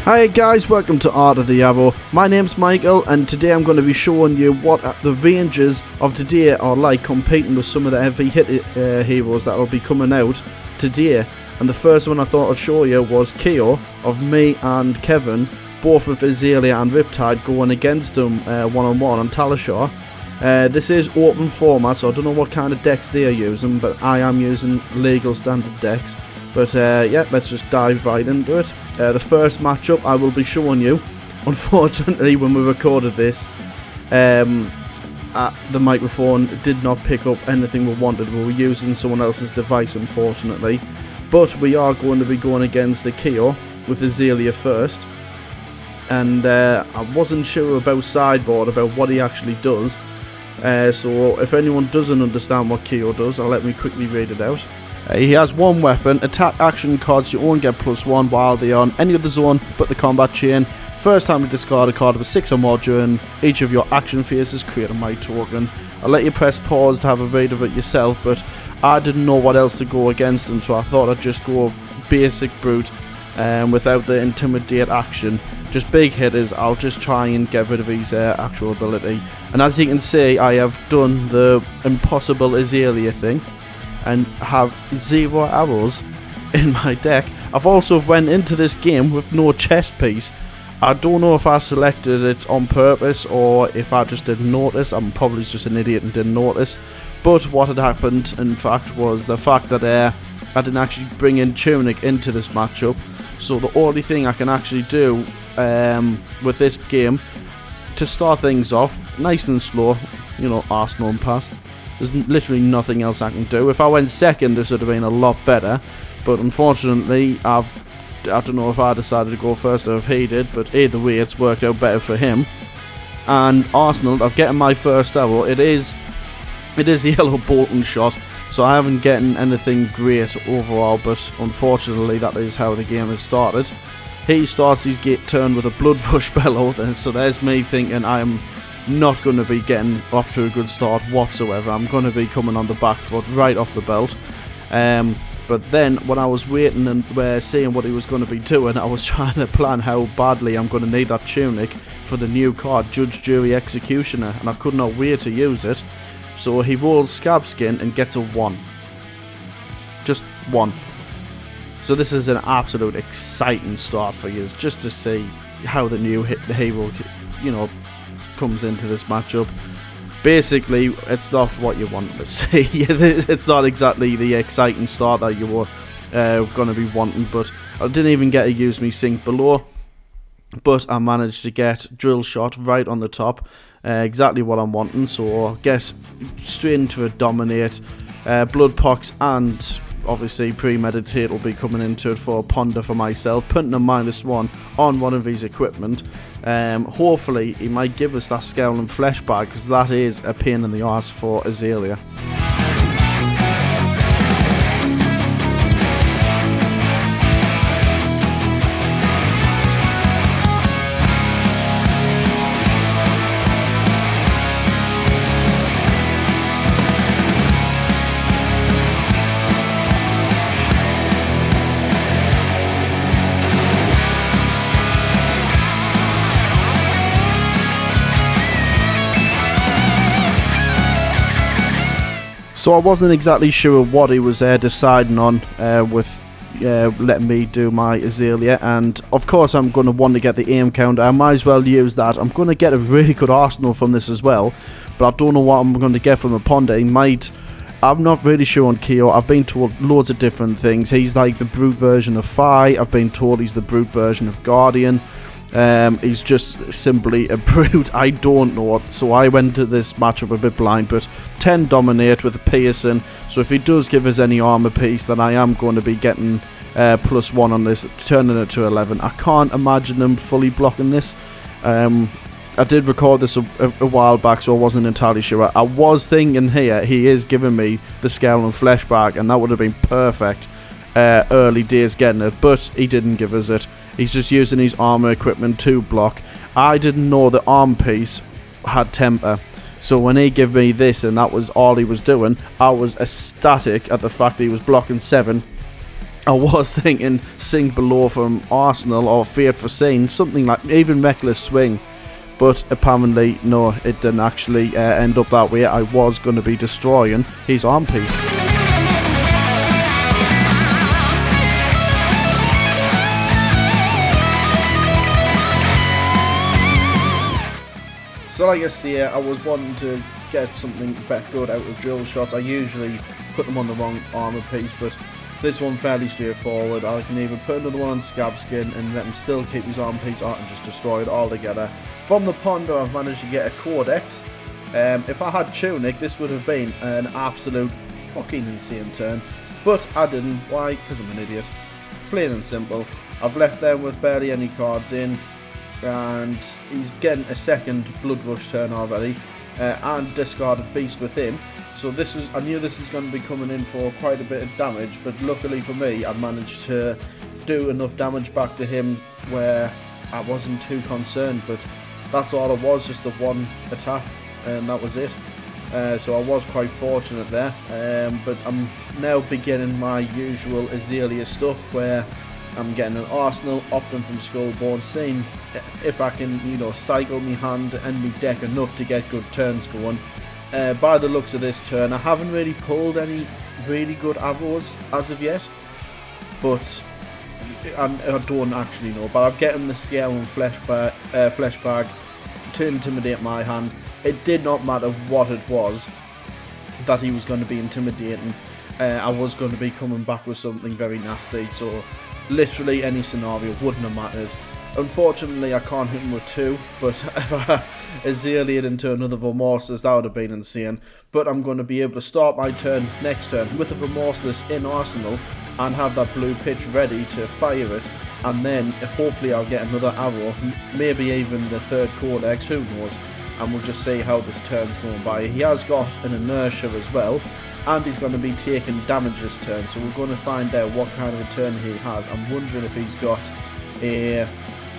Hi guys, welcome to Art of the Arrow. My name's Michael and today I'm going to be showing you what the ranges of today are like competing with some of the heavy hit heroes that will be coming out today. And the first one I thought I'd show you was Kayo of me and Kevin, both with Azalea and Riptide going against them one-on-one on Talishar. This is open format, so I don't know what kind of decks they're using, but I am using legal standard decks. But yeah, let's just dive right into it. The first matchup I will be showing you, unfortunately when we recorded this, the microphone did not pick up anything we wanted. We were using someone else's device, unfortunately. But we are going to be going against the Kayo with Azalea first. And I wasn't sure about sideboard, about what he actually does. So if anyone doesn't understand what Kayo does, let me quickly read it out. He has one weapon, attack action cards you only get +1 while they are on any other zone but the combat chain. First time you discard a card with 6 or more during each of your action phases, create a might token. I'll let you press pause to have a read of it yourself, but I didn't know what else to go against him, so I thought I'd just go basic brute without the intimidate action. Just big hitters. I'll just try and get rid of his actual ability. And as you can see, I have done the impossible Azalea thing and have 0 arrows in my deck. I've also went into this game with no chest piece. I don't know if I selected it on purpose or if I just didn't notice. I'm probably just an idiot and didn't notice. But what had happened, in fact, was the fact that I didn't actually bring in Tunic into this matchup. So the only thing I can actually do with this game to start things off nice and slow, you know, Arsenal and pass. There's literally nothing else I can do. If I went second, this would have been a lot better. But unfortunately, I don't know if I decided to go first or if he did. But either way, it's worked out better for him. And Arsenal, I've gotten my first arrow. It is a yellow Bolton shot. So I haven't gotten anything great overall. But unfortunately, that is how the game has started. He starts his turn with a Blood Rush Bellow. So there's me thinking I am not going to be getting off to a good start whatsoever. I'm going to be coming on the back foot right off the belt. But then when I was waiting and seeing what he was going to be doing, I was trying to plan how badly I'm going to need that Tunic for the new card, Judge, Jury, Executioner, and I could not wait to use it. So he rolls Scab Skin and gets a 1. Just 1. So this is an absolute exciting start for you, just to see how the hero, you know, comes into this matchup. Basically, it's not what you want to see. It's not exactly the exciting start that you were going to be wanting, but I didn't even get to use me Sink Below, but I managed to get Drill Shot right on the top, exactly what I'm wanting. So I'll get straight into a Dominate, Blood Pox, and obviously Premeditate will be coming into it for a Ponder for myself, putting a -1 on one of his equipment. Hopefully he might give us that Skull and Flesh bag, because that is a pain in the arse for Azalea. So I wasn't exactly sure what he was deciding on with letting me do my Azalea, and of course I'm going to want to get the aim counter. I might as well use that. I'm going to get a really good arsenal from this as well, but I don't know what I'm going to get from the Ponder. I'm not really sure on Kayo. I've been told loads of different things. He's like the brute version of Fi. I've been told he's the brute version of Guardian. He's just simply a brute. I don't know, so I went to this matchup a bit blind, but 10 Dominate with a piercing, so if he does give us any armor piece, then I am going to be getting +1 on this, turning it to 11. I can't imagine him fully blocking this. I did record this a while back, so I wasn't entirely sure. I was thinking here, he is giving me the Skull and Flesh bag, and that would have been perfect early days getting it, but he didn't give us it. He's just using his armor equipment to block. I didn't know the arm piece had temper, so when he gave me this and that was all he was doing, I was ecstatic at the fact that he was blocking 7 I was thinking Sink Below from Arsenal or Feared for Seeing, something like even Reckless Swing. But apparently, no, it didn't actually end up that way. I was going to be destroying his arm piece. So like I say, I was wanting to get something good out of drill shots. I usually put them on the wrong armor piece, but this one fairly straightforward. I can either put another one on Scab Skin and let him still keep his arm piece out and just destroy it all together. From the Ponder, I've managed to get a Codex. If I had Tunic, this would have been an absolute fucking insane turn. But I didn't. Why? Because I'm an idiot. Plain and simple. I've left them with barely any cards in. And he's getting a second Blood Rush turn already. And discarded Beast Within. So I knew this was going to be coming in for quite a bit of damage. But luckily for me, I managed to do enough damage back to him where I wasn't too concerned. But that's all it was, just the one attack, and that was it. So I was quite fortunate there. But I'm now beginning my usual Azalea stuff, where I'm getting an Arsenal, opting from Skullborn, seeing if I can, cycle me hand and me deck enough to get good turns going. By the looks of this turn, I haven't really pulled any really good arrows as of yet, but I don't actually know. But I'm getting the Scale and Flesh Bag to intimidate my hand. It did not matter what it was that he was going to be intimidating. I was going to be coming back with something very nasty, so literally any scenario wouldn't have mattered. Unfortunately, I can't hit him with 2, but if I Azalea'd into another Remorseless, that would have been insane. But I'm going to be able to start my turn next turn with a Remorseless in Arsenal and have that blue pitch ready to fire it, and then hopefully I'll get another arrow, maybe even the third Codex, who knows, and we'll just see how this turn's going by. He has got an Inertia as well, and he's going to be taking damage this turn, so we're going to find out what kind of a turn he has. I'm wondering if he's got a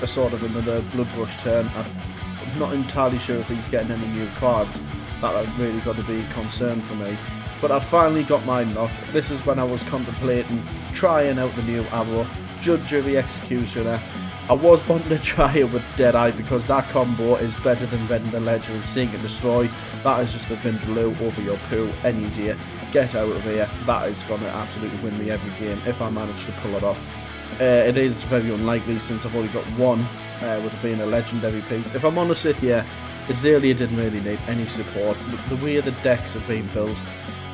sort of another Blood Rush turn. I'm not entirely sure if he's getting any new cards. That have really got to be a concern for me. But I finally got my knock. This is when I was contemplating trying out the new arrow, Judge, Jury, Executioner. I was wanting to try it with Deadeye because that combo is better than Red and the Ledger and Sink and Destroy. That is just a Vindaloo over your poo any day. Get out of here. That is going to absolutely win me every game if I manage to pull it off. It is very unlikely since I've already got one with it being a legendary piece. If I'm honest with you, Azalea didn't really need any support. The way the decks have been built,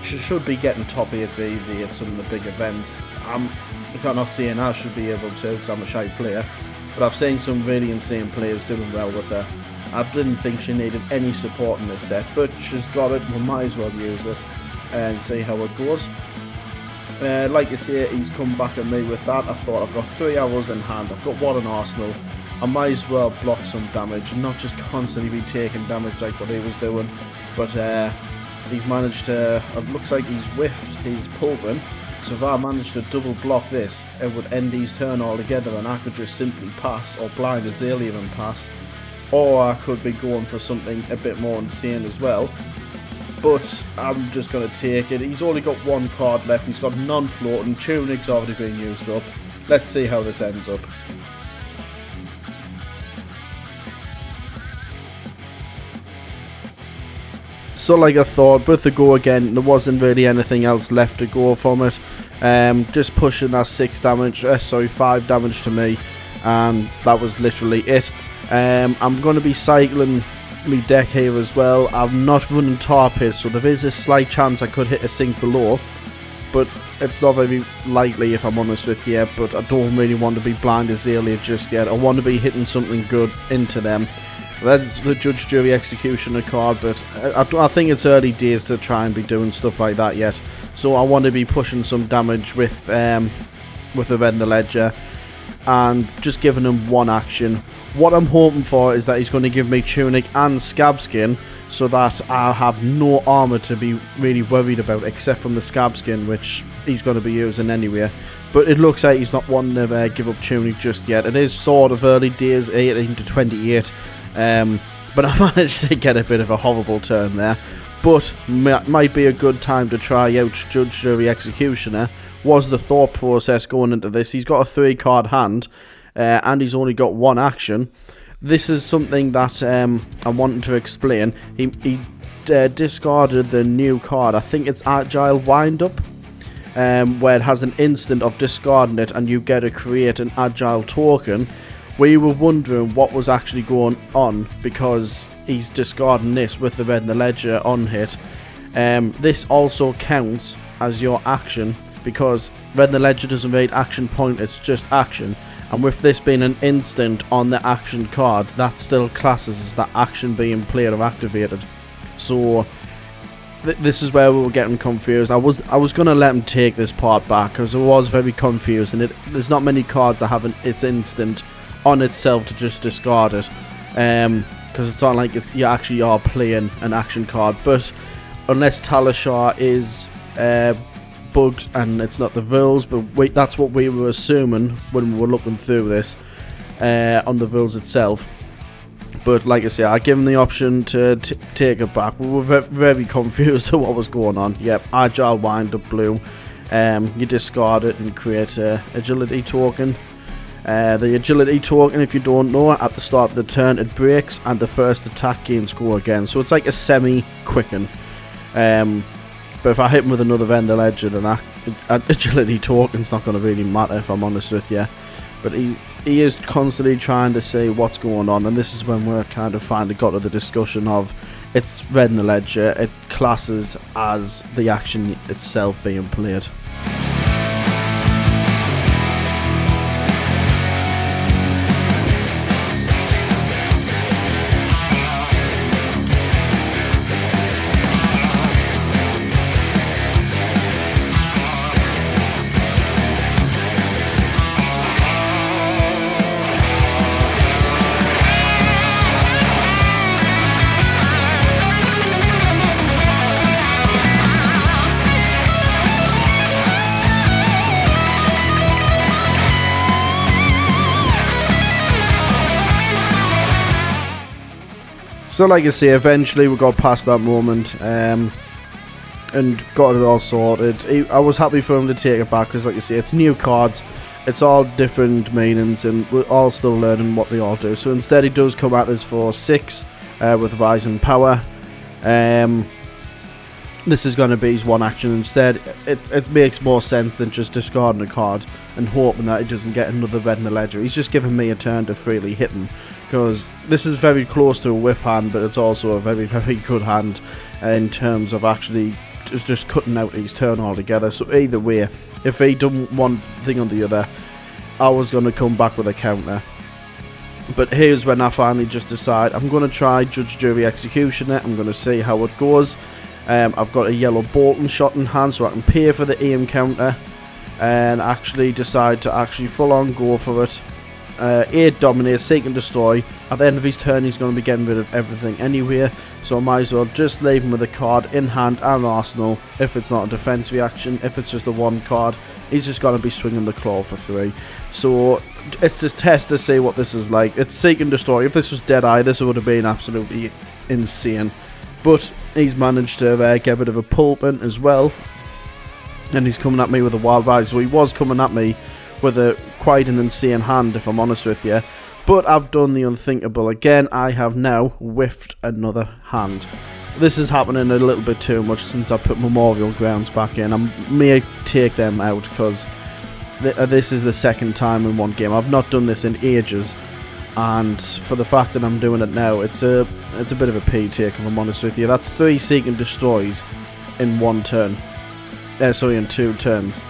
she should be getting top 8s easy at some of the big events. I'm not saying I should be able to because I'm a shy player, but I've seen some really insane players doing well with her. I didn't think she needed any support in this set, but she's got it, we might as well use it and see how it goes. Like you say, he's come back at me with that. I thought I've got 3 arrows in hand, I've got one in Arsenal, I might as well block some damage and not just constantly be taking damage like what he was doing. But he's managed to, it looks like he's whiffed his Pulverin, so if I managed to double block this, it would end his turn altogether and I could just simply pass, or blind Azalea and pass, or I could be going for something a bit more insane as well. But I'm just going to take it. He's only got one card left. He's got non-floating. Tunic's already been used up. Let's see how this ends up. So like I thought, with the go again, there wasn't really anything else left to go from it. Just pushing that 5 damage to me. And that was literally it. I'm going to be cycling my deck here as well. I'm not running Tar Pit, so there is a slight chance I could hit a Sink Below, but it's not very likely if I'm honest with you. But I don't really want to be blind Azalea just yet. I want to be hitting something good into them. That's the Judge, Jury, Executioner card, but I think it's early days to try and be doing stuff like that yet. So I want to be pushing some damage with the Red and the Ledger and just giving him one action. What I'm hoping for is that he's going to give me Tunic and Scab Skin, so that I have no armor to be really worried about, except from the Scab Skin, which he's going to be using anyway. But it looks like he's not wanting to give up Tunic just yet. It is sort of early days, 18 to 28, but I managed to get a bit of a horrible turn there. But might be a good time to try out Judge, Jury, Executioner was the thought process going into this. He's got a 3-card hand, and he's only got 1 action. This is something that I wanted to explain. He discarded the new card. I think it's Agile Wind-Up, where it has an instant of discarding it and you get to create an Agile token. We were wondering what was actually going on because he's discarding this with the red in the ledger on hit. This also counts as your action because red in the ledger doesn't read action point, it's just action. And with this being an instant on the action card, that still classes as that action being played or activated. So this is where we were getting confused. I was going to let him take this part back because it was very confusing. There's not many cards that have its instant on itself to just discard it. Because it's not like you actually are playing an action card. But unless Talishar is bugged and it's not the rules, but that's what we were assuming when we were looking through this on the rules itself. But like I say, I give him the option to take it back. We were very confused to what was going on. Yep, Agile Wind-Up blue. You discard it and create a agility token. The agility token, if you don't know, at the start of the turn it breaks and the first attack gains go again. So it's like a semi-quicken. But if I hit him with another vendor ledger, then that agility token's not going to really matter, if I'm honest with you. But he is constantly trying to say what's going on, and this is when we're kind of finally got to the discussion of it's red in the ledger, it classes as the action itself being played. So like I say, eventually we got past that moment and got it all sorted. I was happy for him to take it back because like I say, it's new cards, it's all different meanings and we're all still learning what they all do. So instead he does come at us for 6 with Rising Power. This is going to be his 1 action instead. It makes more sense than just discarding a card and hoping that he doesn't get another red in the ledger. He's just giving me a turn to freely hit him, because this is very close to a whiff hand, but it's also a very, very good hand in terms of actually just cutting out his turn altogether. So either way, if he done one thing or the other, I was going to come back with a counter. But here's when I finally just decide I'm going to try Judge, Jury, Executioner. I'm going to see how it goes. I've got a yellow Bolton shot in hand, so I can pay for the aim counter and actually decide to actually full on go for it. 8 Dominate, Seek and Destroy. At the end of his turn he's going to be getting rid of everything anyway, so I might as well just leave him with a card in hand and arsenal if it's not a defense reaction. If it's just the 1 card, he's just going to be swinging the claw for 3. So it's this test to see what this is like. It's Seek and Destroy. If this was Deadeye, this would have been absolutely insane, but he's managed to get rid of a Pulpin as well, and he's coming at me with a Wild Rise. So he was coming at me with quite an insane hand, if I'm honest with you. But I've done the unthinkable again. I have now whiffed another hand. This is happening a little bit too much since I put Memorial Grounds back in. I may take them out because this is the 2nd time in one game. I've not done this in ages, and for the fact that I'm doing it now, it's a bit of a pee take, if I'm honest with you. That's 3 Seek and Destroys in 1 turn. Sorry, in 2 turns.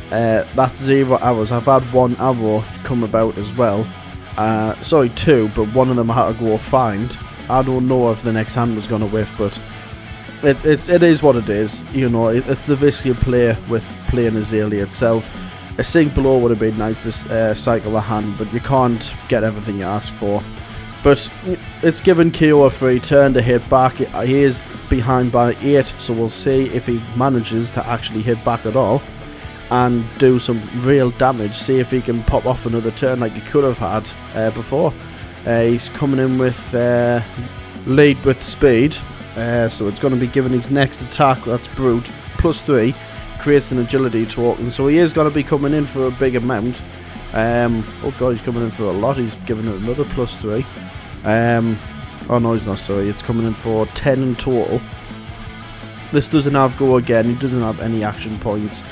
That's 0 arrows. I've had 1 arrow come about as well. Sorry, 2, but one of them I had to go find. I don't know if the next hand was going to whiff, but it is what it is. You know, it's the risk you play with playing Azalea itself. A sink below would have been nice to cycle the hand, but you can't get everything you ask for. But it's given Kayo a free turn to hit back. He is behind by 8, so we'll see if he manages to actually hit back at all and do some real damage. See if he can pop off another turn like he could have had before. He's coming in with lead with speed, so it's going to be given his next attack. That's Brute +3. creates an agility token, so he is going to be coming in for a big amount. Oh god, he's coming in for a lot. He's giving it another +3. Oh no, he's not, sorry. It's coming in for 10 in total. This doesn't have go again. He doesn't have any action points,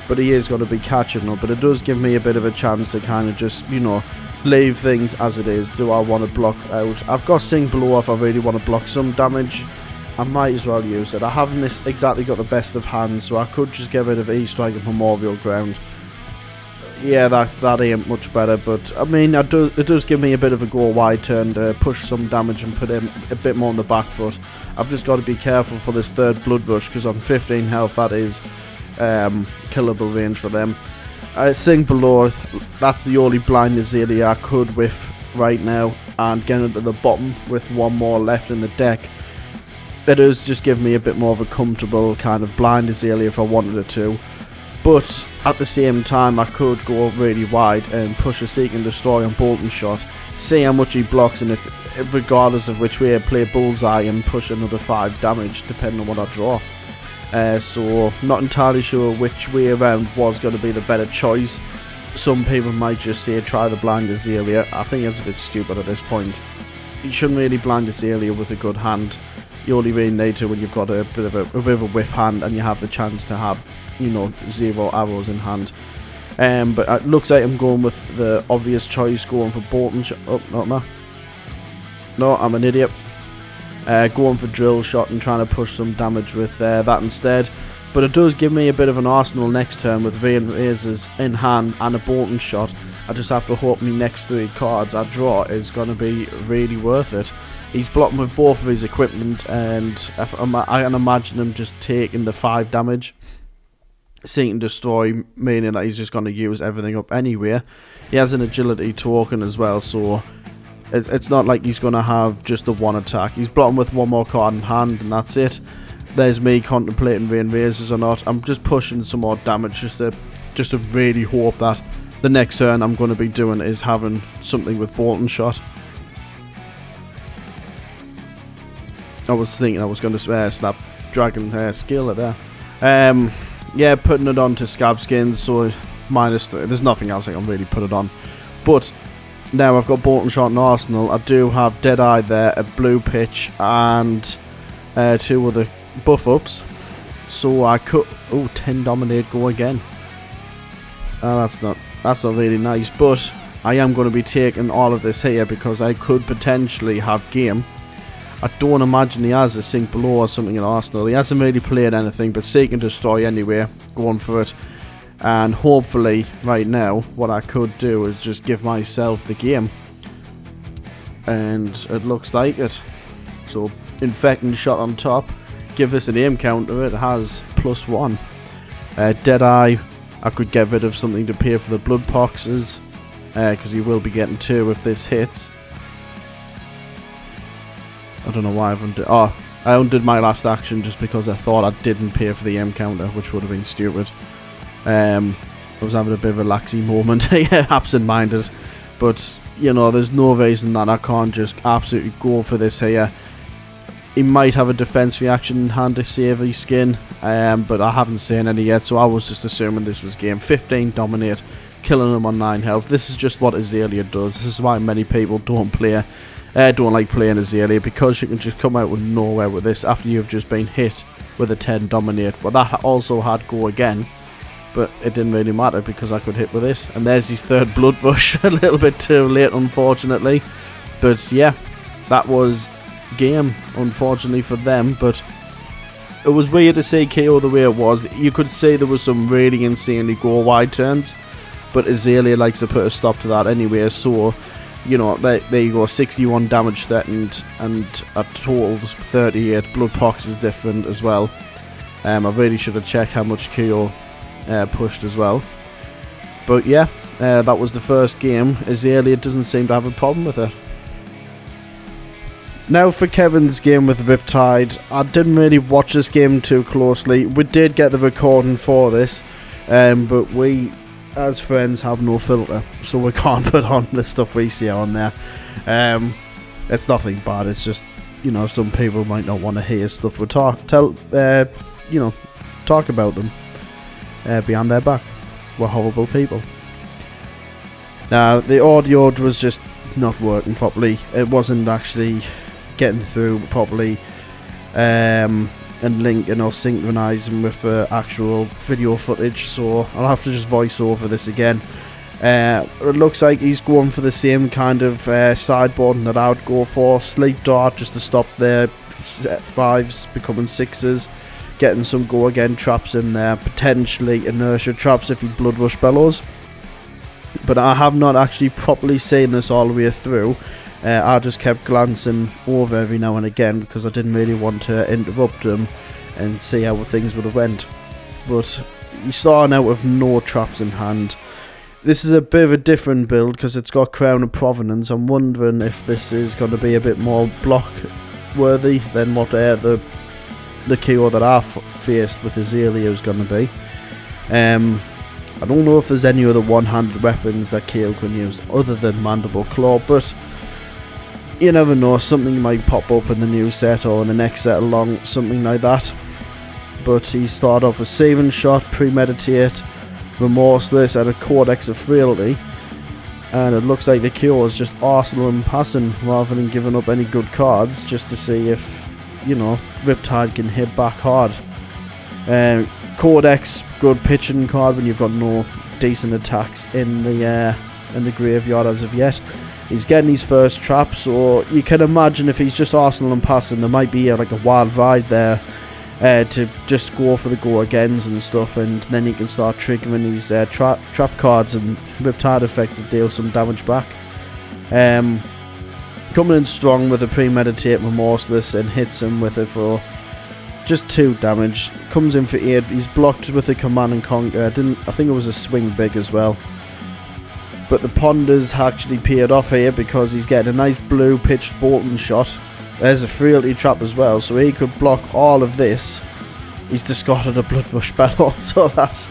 but he is going to be catching up. But it does give me a bit of a chance to kind of just, you know, leave things as it is. Do I want to block out? I've got Sing Below if I really want to block some damage. I might as well use it. I haven't exactly got the best of hands, so I could just get rid of E-Strike and Primordial Ground. Yeah, that ain't much better, but I mean, it does give me a bit of a go wide turn to push some damage and put him a bit more on the back foot. I've just got to be careful for this third Blood Rush, because on 15 health, that is killable range for them. Sing Below, that's the only blind Azalea I could whiff right now, and get into the bottom with one more left in the deck. It does just give me a bit more of a comfortable kind of blind Azalea if I wanted it to. But at the same time, I could go really wide and push a Seek and Destroy on Bolt and Shot, see how much he blocks, and if regardless of which way I play Bullseye, and push another 5 damage depending on what I draw. So not entirely sure which way around was going to be the better choice. Some people might just say try the blind Azalea. I think it's a bit stupid at this point. You shouldn't really blind Azalea with a good hand. You only really need to when you've got a bit of a whiff hand and you have the chance to have, you know, 0 arrows in hand. But it looks like I'm going with the obvious choice, going for Bolton Shot. Oh, not me. No, I'm an idiot. Going for Drill Shot and trying to push some damage with that instead. But it does give me a bit of an arsenal next turn with Rain Razors in hand and a Bolton Shot. I just have to hope my next 3 cards I draw is going to be really worth it. He's blocking with both of his equipment, and I can imagine him just taking the 5 damage. Seek and Destroy, meaning that he's just going to use everything up anyway. He has an agility token as well, so it's not like he's going to have just the 1 attack. He's blocking with 1 more card in hand, and that's it. There's me contemplating Rain Razors or not. I'm just pushing some more damage just to really hope that the next turn I'm going to be doing is having something with Bolton Shot. I was thinking I was going to snap Dragon Scaler there. Yeah, putting it on to Scab Skins, so -3. There's nothing else I can really put it on. But now I've got Bolton Shot and Arsenal. I do have Deadeye there, a Blue Pitch, and 2 other buff ups. So I could... Oh, 10 Dominate, go again. That's not really nice, but I am going to be taking all of this here because I could potentially have game. I don't imagine he has a Sink Below or something in Arsenal. He hasn't really played anything, but Seek and Destroy anyway, going for it. And hopefully, right now, what I could do is just give myself the game. And it looks like it. So, Infecting Shot on top. Give this an aim counter, it has +1. Deadeye, I could get rid of something to pay for the Blood Poxes. Because he will be getting 2 if this hits. I don't know why I've undid. Oh, I undid my last action just because I thought I didn't pay for the M counter, which would have been stupid. I was having a bit of a laxy moment, absent-minded. But, you know, there's no reason that I can't just absolutely go for this here. He might have a defense reaction in hand to save his skin, but I haven't seen any yet, so I was just assuming this was game. 15 Dominate, killing him on 9 health. This is just what Azalea does. This is why many people don't like playing Azalea, because you can just come out of nowhere with this after you've just been hit with a 10 Dominate. But that also had go again, but it didn't really matter because I could hit with this. And there's his 3rd Blood Rush, a little bit too late unfortunately. But yeah, that was game unfortunately for them, but it was weird to see KO the way it was. You could say there was some really insanely go wide turns, but Azalea likes to put a stop to that anyway, so you know, there you go, 61 damage threatened and a total 38. Blood Pox is different as well. I really should have checked how much KO pushed as well. But yeah, that was the first game. Azalea doesn't seem to have a problem with it. Now for Kevin's game with Riptide. I didn't really watch this game too closely. We did get the recording for this, but we, as friends, have no filter, so we can't put on the stuff we see on there. It's nothing bad. It's just, you know, some people might not want to hear stuff we talk about them. behind their back were horrible people. Now, the audio was just not working properly. It wasn't actually getting through properly and linking or synchronizing with the actual video footage, so I'll have to just voice over this again. It looks like he's going for the same kind of sideboarding that I would go for. Sleep Dart just to stop their 5s becoming 6s. Getting some go again traps in there. Potentially inertia traps if he Blood Rush Bellows. But I have not actually properly seen this all the way through. I just kept glancing over every now and again because I didn't really want to interrupt him and see how things would have went. But he's starting out with no traps in hand. This is a bit of a different build because it's got Crown of Provenance. I'm wondering if this is going to be a bit more block worthy than what the KO that I faced with Azalea is going to be. I don't know if there's any other one-handed weapons that KO can use other than Mandible Claw, but you never know, something might pop up in the new set or in the next set along, something like that. But he started off with Saving Shot, Premeditate, Remorseless, and a Codex of Frailty. And it looks like the KO is just arsenal and passing rather than giving up any good cards, just to see if, you know, Riptide can hit back hard. Codex, good pitching card when you've got no decent attacks in the graveyard as of yet. He's getting his first trap, so you can imagine if he's just arsenal and passing, there might be like a wild ride there to just go for the go-agains and stuff, and then he can start triggering these trap cards and Riptide effect to deal some damage back. Coming in strong with a Premeditate, Remorseless, and hits him with it for just 2 damage. Comes in for 8. He's blocked with a Command and Conquer. I think it was a Swing Big as well. But the Ponders actually paid off here because he's getting a nice blue pitched Bolton shot. There's a Frailty trap as well, so he could block all of this. He's discarded a Blood Rush Bellow, so that's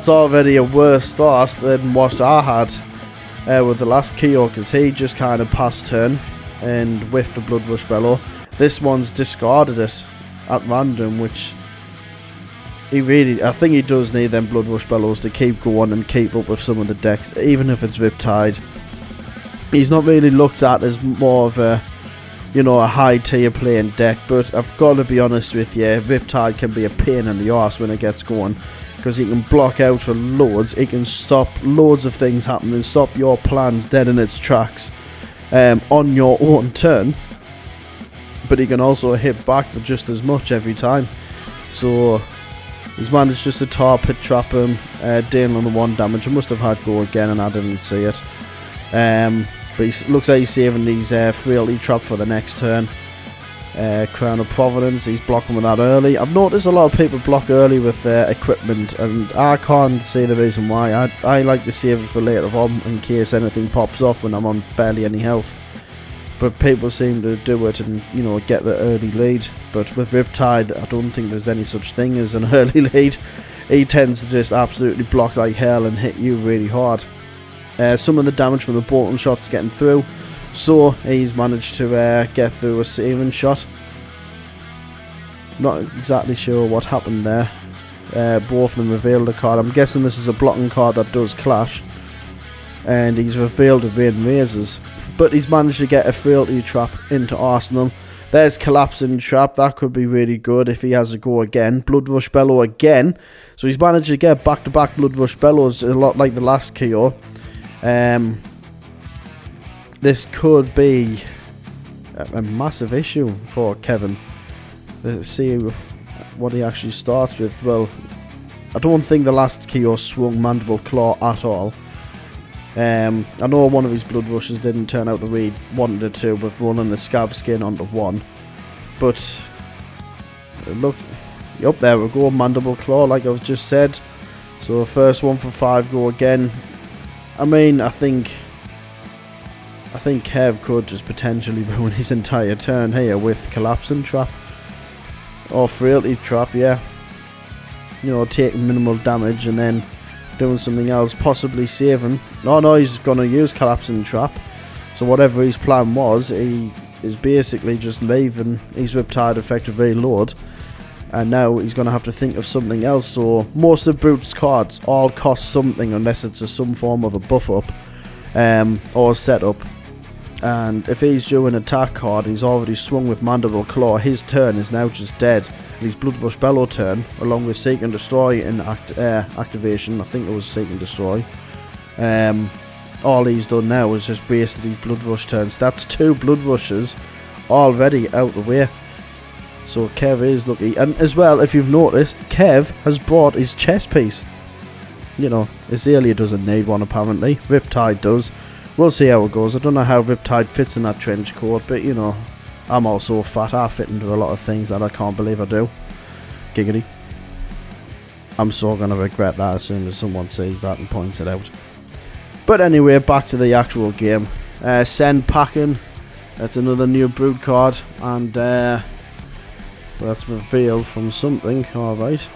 already a worse start than what I had with the last KO, because he just kind of passed turn and whiffed the Blood Rush Bellow. This one's discarded it at random, which I think he does need them Blood Rush Bellows to keep going and keep up with some of the decks, even if it's Riptide. He's not really looked at as more of a, you know, a high tier playing deck, but I've got to be honest with you, Riptide can be a pain in the arse when it gets going, because he can block out for loads, he can stop loads of things happening, stop your plans dead in its tracks on your own turn, but he can also hit back for just as much every time. So he's managed just to tar pit trap him, dealing on the 1 damage. I must have had go again and I didn't see it. But he looks like he's saving these Frailty trap for the next turn. Crown of Providence, he's blocking with that early. I've noticed a lot of people block early with equipment, and I can't see the reason why. I like to save it for later on in case anything pops off when I'm on barely any health. But people seem to do it and, you know, get the early lead. But with Riptide, I don't think there's any such thing as an early lead. He tends to just absolutely block like hell and hit you really hard. Some of the damage from the Bolton shot's getting through, so he's managed to get through a Saving Shot. Not exactly sure what happened there. Both of them revealed a card. I'm guessing this is a blocking card that does clash. And he's revealed a Rain Razors. But he's managed to get a Frailty trap into Arsenal. There's Collapsing Trap. That could be really good if he has a go again. Blood Rush Bellow again. So he's managed to get back-to-back Blood Rush Bellows, a lot like the last KO. This could be a massive issue for Kevin. Let's see what he actually starts with. Well, I don't think the last KO swung Mandible Claw at all. I know one of his Blood Rushes didn't turn out the way he wanted it to, with running the Scab Skin onto 1. But look, yep, there we go, Mandible Claw, like I've just said. So first one for 5 go again. I mean, I think Kev could just potentially ruin his entire turn here with Collapsing Trap or Frailty Trap, yeah. You know, taking minimal damage and then doing something else, possibly saving. No, he's gonna use Collapsing Trap. So whatever his plan was, he is basically just leaving his Riptide effect to reload And now he's going to have to think of something else. So most of Brute's cards all cost something unless it's some form of a buff up or setup. And if he's due an attack card, he's already swung with Mandible Claw, his turn is now just dead. And his Blood Rush Bellow turn, along with Seek and Destroy in activation, I think it was Seek and Destroy. All he's done now is just wasted his Blood Rush turns. That's 2 Blood Rushes already out the way. So Kev is lucky. And as well, if you've noticed, Kev has brought his chess piece. You know, Azalea doesn't need one apparently. Riptide does. We'll see how it goes. I don't know how Riptide fits in that trench coat, but you know, I'm also fat. I fit into a lot of things that I can't believe I do. Giggity. I'm so going to regret that as soon as someone sees that and points it out. But anyway, back to the actual game. Send Packing. That's another new Brute card. And that's revealed from something. Alright.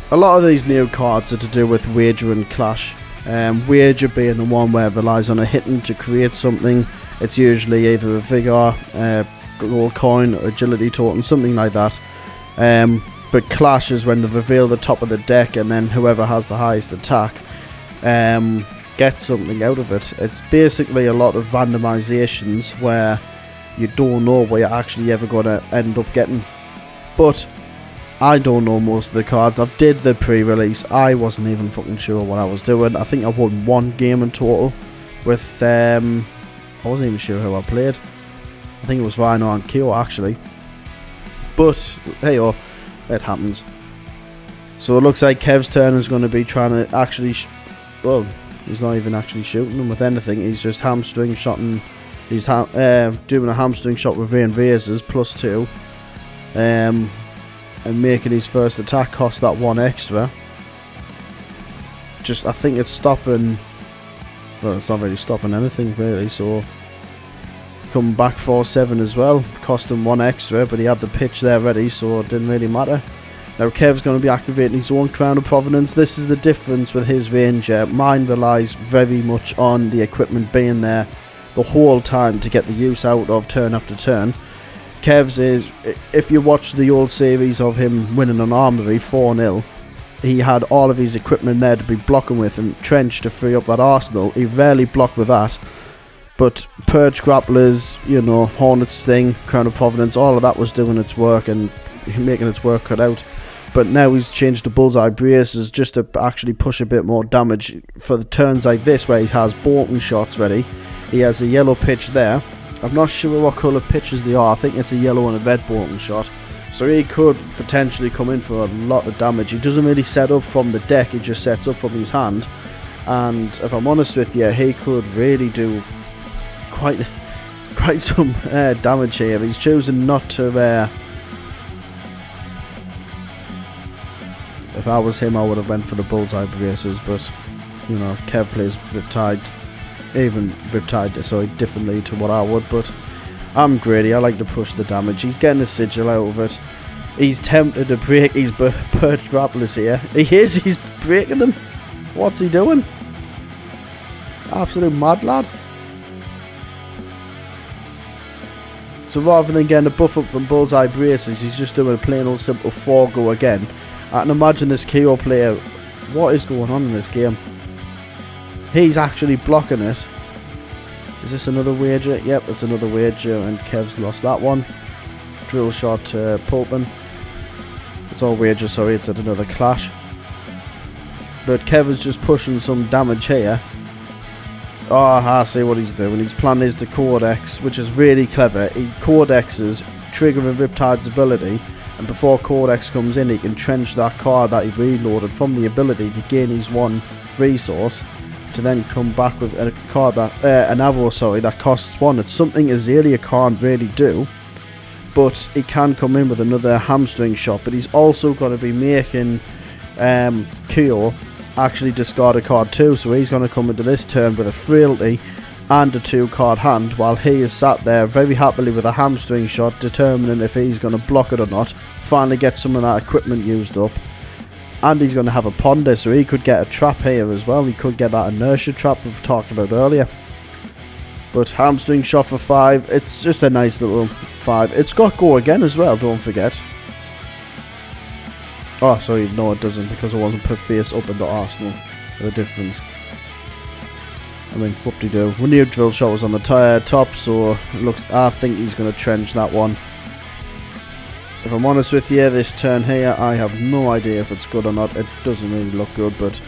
A lot of these new cards are to do with Wager and Clash. Wager being the one where it relies on a hitting to create something. It's usually either a Vigor, Gold Coin, or Agility Totem, something like that. But Clash is when they reveal the top of the deck and then whoever has the highest attack gets something out of it. It's basically a lot of randomizations where you don't know what you're actually ever going to end up getting. But I don't know most of the cards. I did the pre-release. I wasn't even fucking sure what I was doing. I think I won 1 game in total with I wasn't even sure who I played. I think it was Rhino and Kyo actually. But hey, oh, it happens. So it looks like Kev's turn is going to be trying to actually well, he's not even actually shooting them with anything. He's just hamstring shotting. He's doing a hamstring shot with Rain Razors +2. And making his first attack cost that 1 extra. I think it's stopping. Well, it's not really stopping anything really. So come back 4/7 as well, cost him 1 extra, but he had the pitch there ready, so it didn't really matter. Now Kev's going to be activating his own Crown of Providence. This is the difference with his Ranger. Mine relies very much on the equipment being there the whole time to get the use out of turn after turn. Kev's is, if you watch the old series of him winning an armory 4-0, he had all of his equipment there to be blocking with, and Trench to free up that arsenal. He rarely blocked with that, but Purge Grapplers, you know, Hornet Sting, Crown of Providence, all of that was doing its work and making its work cut out. But now he's changed to Bullseye Braces just to actually push a bit more damage for the turns like this where he has bolting shots ready. He has a yellow pitch there. I'm not sure what colour pitches they are. I think it's a yellow and a red bolting shot. So he could potentially come in for a lot of damage. He doesn't really set up from the deck, he just sets up from his hand. And if I'm honest with you, he could really do quite some damage here. He's choosing not to... if I was him, I would have went for the Bullseye Braces, but, you know, Kev plays Riptide. Even Riptide, sorry, differently to what I would, but I'm greedy. I like to push the damage. He's getting a sigil out of it. He's tempted to break his Purge Grapplers here. He's breaking them. What's he doing? Absolute mad lad. So rather than getting a buff up from Bullseye Braces, he's just doing a plain old simple 4-go again. I can imagine this Kayo player, what is going on in this game? He's actually blocking it. Is this another wager? Yep, it's another wager, and Kev's lost that one. Drill shot to Pulpin. It's all wager, sorry, it's at another clash. But Kev is just pushing some damage here. Oh, I see what he's doing. His plan is to Codex, which is really clever. He Codexes, triggering Riptide's ability, and before Codex comes in, he can trench that card that he reloaded from the ability to gain his 1 resource, to then come back with a card that, an arrow, sorry, that costs 1. It's something Azalea can't really do, but he can come in with another hamstring shot. But he's also going to be making Kayo actually discard a card too, so he's going to come into this turn with a Frailty and a 2-card hand, while he is sat there very happily with a hamstring shot, determining if he's going to block it or not, finally get some of that equipment used up. And he's going to have a Ponder, so he could get a trap here as well. He could get that inertia trap we've talked about earlier. But hamstring shot for 5. It's just a nice little 5. It's got go again as well, don't forget. Oh, sorry, no it doesn't, because I wasn't put face up into Arsenal. The difference. I mean, whoop-de-doo. We knew drill shot was on the top, so it looks. I think he's going to trench that one. If I'm honest with you, this turn here, I have no idea if it's good or not. It doesn't really look good, but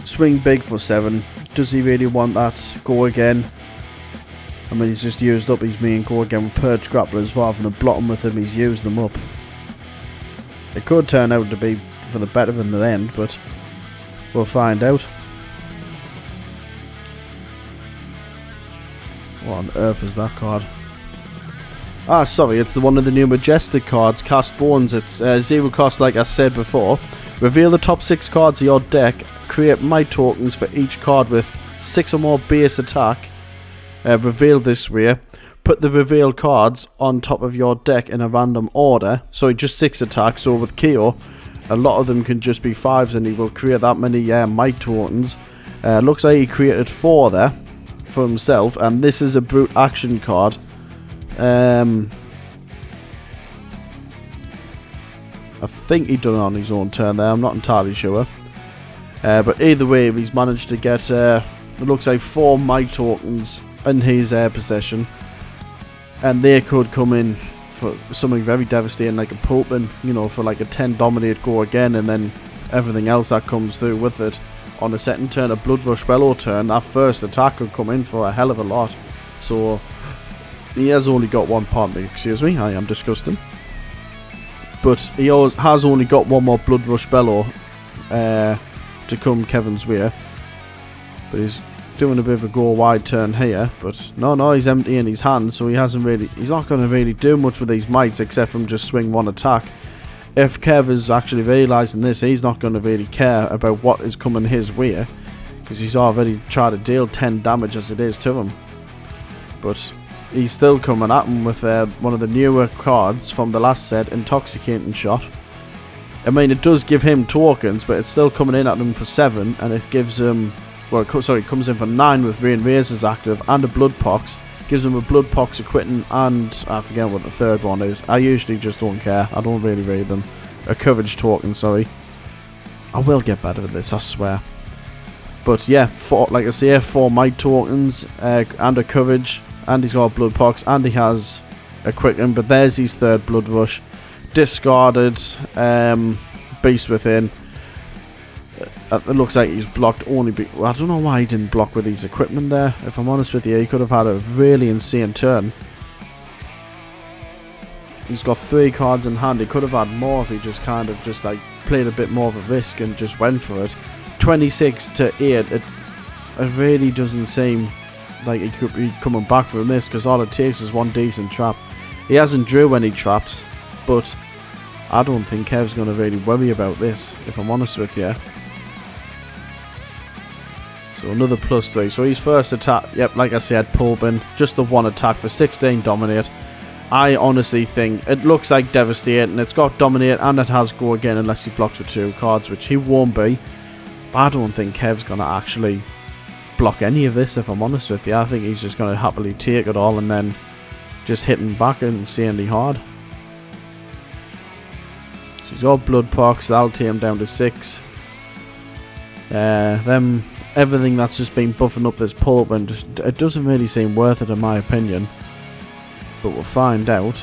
swing big for 7. Does he really want that? Go again. I mean, he's just used up his main go again with perch grapplers rather than blocking with him. He's used them up. It could turn out to be for the better in the end, but we'll find out. What on earth is that card? Ah, sorry, it's one of the new Majestic cards, Cast Bones. It's 0 cost, like I said before. Reveal the top 6 cards of your deck. Create might tokens for each card with 6 or more base attack. Reveal this way. Put the revealed cards on top of your deck in a random order. So just 6 attacks. So with Kayo, a lot of them can just be 5s, and he will create that many might tokens. Looks like he created 4 there for himself, and this is a brute action card. I think he done it on his own turn there. I'm not entirely sure. But either way, he's managed to get it looks like 4 might tokens in his possession, and they could come in for something very devastating like a Pulpin, you know, for like a 10 dominate go again, and then everything else that comes through with it. On a second turn, a Blood Rush Bellow turn, that first attack could come in for a hell of a lot. So he has only got one partner, excuse me, I am disgusting. But he has only got one more Blood Rush Bellow to come Kevin's way. But he's doing a bit of a go wide turn here. But no, he's emptying his hand, so he's not going to really do much with these mites except from just swing one attack. If Kev is actually realising this, he's not going to really care about what is coming his way, because he's already tried to deal 10 damage as it is to him. But he's still coming at him with one of the newer cards from the last set, Intoxicating Shot. I mean, it does give him tokens, but it's still coming in at him for 7, and it gives him, well, it comes in for 9 with Rain Razors active and a Blood Pox. Gives him a Blood Pox equipping, and I forget what the third one is. I usually just don't care. I don't really read them. A Courage token, sorry. I will get better at this, I swear. But yeah, like I say, 4 might tokens and a Courage, and he's got a Blood Pox, and he has a Quicken. But there's his third Blood Rush. Discarded, Beast Within. It looks like he's blocked only. I don't know why he didn't block with his equipment there. If I'm honest with you, he could have had a really insane turn. He's got 3 cards in hand. He could have had more if he just kind of like played a bit more of a risk and just went for it. 26 to 8. It really doesn't seem like he could be coming back from this, because all it takes is one decent trap. He hasn't drew any traps, but I don't think Kev's going to really worry about this, if I'm honest with you. So another +3. So his first attack, yep, like I said, Pulpin, just the one attack for 16 dominate. I honestly think it looks like devastating. It's got dominate and it has go again unless he blocks with 2 cards, which he won't be. But I don't think Kev's going to actually block any of this, if I'm honest with you. I think he's just going to happily take it all and then just hitting back insanely hard. So he's got Blood Pox, that'll take him down to 6. Everything that's just been buffing up this Pulpin, it doesn't really seem worth it in my opinion. But we'll find out.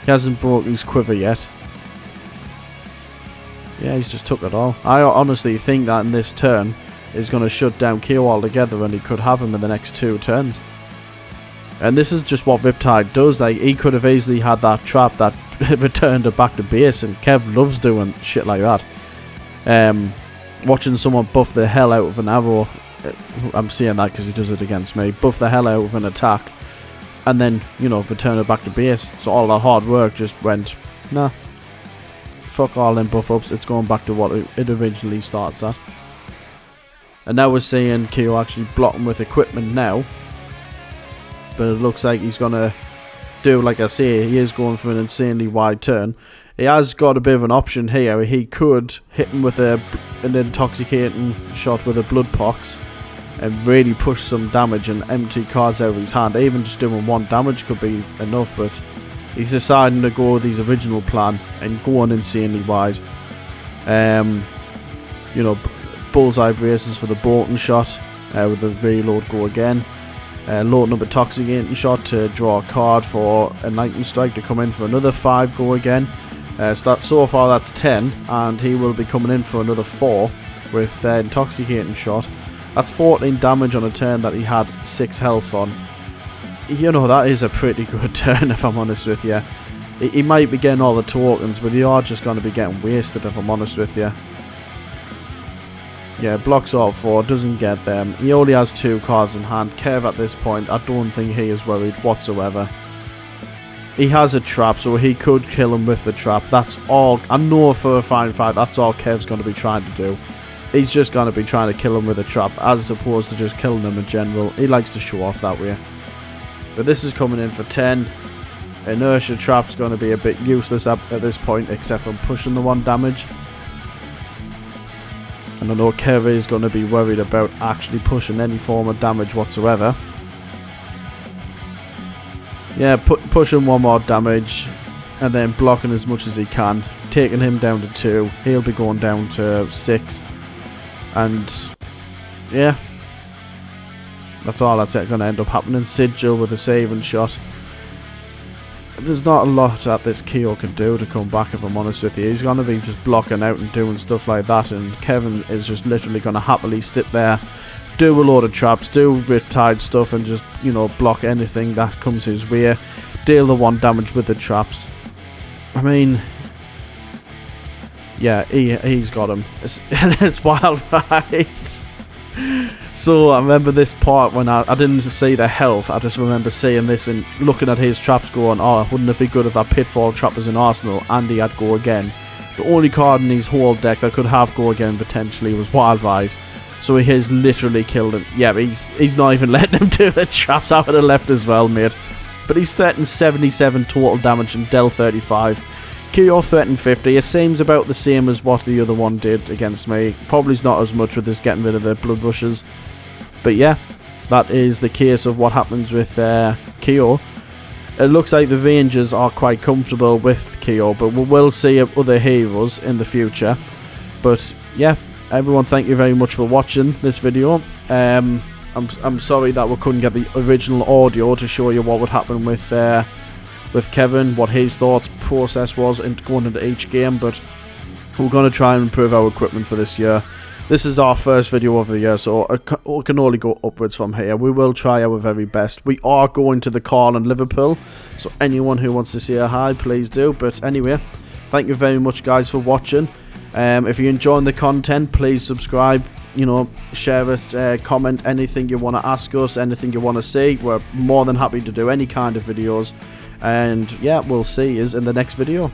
He hasn't broke his quiver yet. Yeah, he's just took it all. I honestly think that in this turn is going to shut down Kayo altogether, and he could have him in the next 2 turns. And this is just what Riptide does. Like, he could have easily had that trap that returned her back to base, and Kev loves doing shit like that. Watching someone buff the hell out of an arrow, I'm saying that because he does it against me, buff the hell out of an attack, and then, you know, return it back to base. So all that hard work just went, nah, fuck all them buff ups, it's going back to what it originally starts at. And now we're seeing Kayo actually blocking with equipment now, but it looks like he's going to do, like I say, he is going for an insanely wide turn. He has got a bit of an option here. He could hit him with an Intoxicating Shot with a Blood Pox and really push some damage and empty cards out of his hand. Even just doing 1 damage could be enough, but he's deciding to go with his original plan and going insanely wide. You know, bullseye braces for the bolting shot with the reload go again. Loading up a toxicating shot to draw a card for a lightning strike to come in for another 5 go again. So far that's 10, and he will be coming in for another 4 with intoxicating shot. That's 14 damage on a turn that he had 6 health on. You know, that is a pretty good turn, if I'm honest with you. He might be getting all the tokens, but they are just going to be getting wasted, if I'm honest with you. Yeah, blocks all 4, doesn't get them. He only has 2 cards in hand. Kev at this point, I don't think he is worried whatsoever. He has a trap, so he could kill him with the trap. That's all. I know for a fine fact that's all Kev's going to be trying to do. He's just going to be trying to kill him with a trap, as opposed to just killing him in general. He likes to show off that way. But this is coming in for 10. Inertia trap's going to be a bit useless at this point, except for pushing the 1 damage. And I know Kev is going to be worried about actually pushing any form of damage whatsoever. Yeah, pushing 1 more damage, and then blocking as much as he can, taking him down to 2. He'll be going down to 6, and yeah, that's all that's going to end up happening. Sigil with a saving shot. There's not a lot that this Kayo can do to come back, if I'm honest with you. He's going to be just blocking out and doing stuff like that, and Kevin is just literally going to happily sit there, do a load of traps, do Riptide stuff, and just, you know, block anything that comes his way. Deal the 1 damage with the traps. I mean, yeah, he's got him. It's wild, right? So I remember this part when I didn't see the health. I just remember seeing this and looking at his traps going, oh, wouldn't it be good if that Pitfall trap was in Arsenal and he had Go Again. The only card in his whole deck that could have Go Again potentially was Wild Ride. So he has literally killed him. Yeah, but he's not even letting him do the traps. I would have left as well, mate. But he's threatened 77 total damage and dealt 35. Kayo threatened 50. It seems about the same as what the other one did against me. Probably not as much with this getting rid of the blood rushes. But yeah, that is the case of what happens with Kayo. It looks like the Rangers are quite comfortable with Kayo, but we will see other heroes in the future. But yeah, everyone, thank you very much for watching this video. I'm sorry that we couldn't get the original audio to show you what would happen with Kevin, what his thoughts process was in going into each game, but we're going to try and improve our equipment for this year. This is our first video of the year, so it can only go upwards from here. We will try our very best. We are going to the call in Liverpool, so anyone who wants to say a hi, please do. But anyway, thank you very much, guys, for watching. If you're enjoying the content, please subscribe, you know, share it, comment anything you want to ask us, anything you want to see. We're more than happy to do any kind of videos. And yeah, we'll see you in the next video.